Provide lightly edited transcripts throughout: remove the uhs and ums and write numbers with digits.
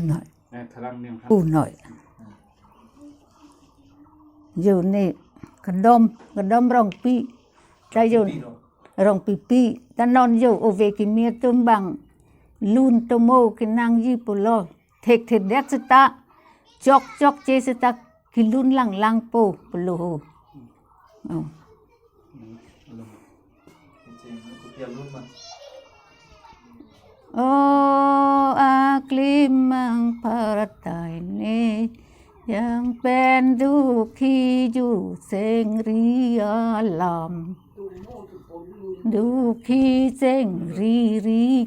หน่อย ทลังเนี่ยครับ ปูหน่อยอยู่นี่กระดมรองปีได้อยู่รองปีแต่นอนอยู่โอเวกิเมียตุ้มบังลุนตโมกินางยีปุโลเทกเด็ดสตาจอกเจสตากิลุนลังปูปลูโอ้อาคลิมังพาราไตนี้ยังเป็นดูขีอยู่เสงรีอาลามดูขีเสงรี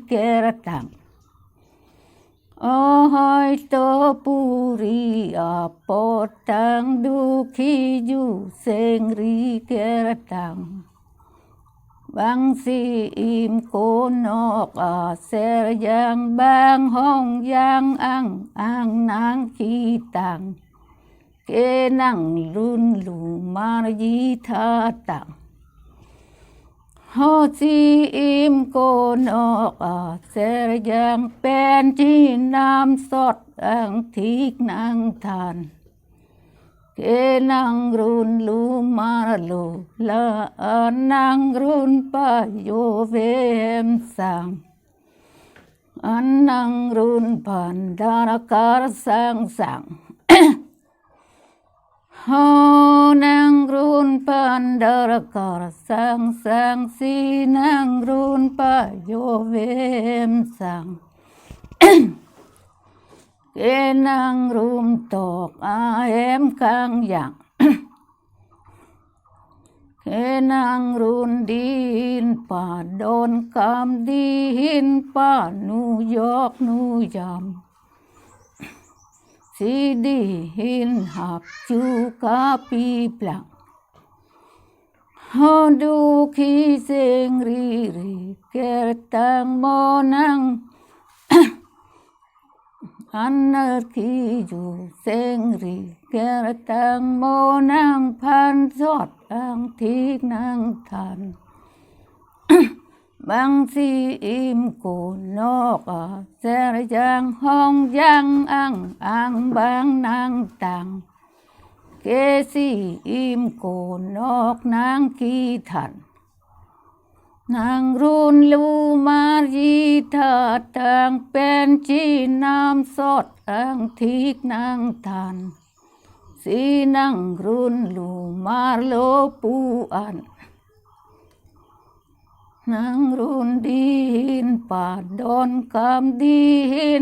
เกระตังโอ้ยโตปุริอาปอตังดูขีอยู่เสงรีเกระตังบางสีอิมโกนอกอาเสรยังบางห้องยังอังนางขีตังเกนังลุนลูมารยีทาตังโฮซีอิมโกนอกอาเสรยังเป็นที่น้ำสดอังทิกนางทานเกนังรุนลูมาลูละนังรุนปะโยเวมสังอันนังรุนพันดารการสังโฮนังรุนพันดารการสังสีนังรุนปะโยเวมสังเกนังรุมตอกอาเอมคังยังเกนังรุนดินป่าโดนคำดินป่านูยอกนูยำสีดินหับจูกาปีปลังฮดูขีเซงรีเกตังโมนังอันนคีจูเซงรีเกรตังโมนังพันสอดอังทิกนางทันบางสีอิมโกนอกอาเสรยังห้องยังอังบางนางตังเกสีอิมโกนอกนางกีทันนางรุนลูมารีทาตังเป็นจีน้ำสดอังทิกนางทานสีนางรุนลูมาโลปูอันนางรุนดินป่าดอนคำดิ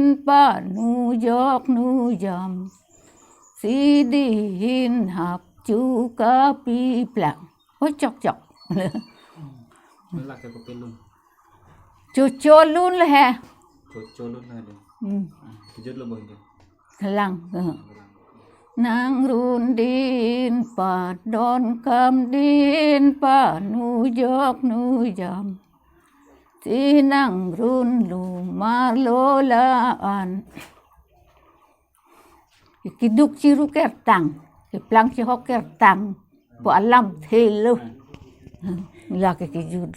นป่านูยอกนูยำสีดินหับจูกาปีปลังโอ้จอกเลยมันหลักจะเป็นลุงcho luôn là hè cho luôn là đượcจุดระเบิด ลังนางรุนดินป่าดอนคำดินป่านูยอกนูยำที่นางรุนลูมาโลลาอันkiduk ciru kertang plang cihok kertang po alam thelo la ke kijud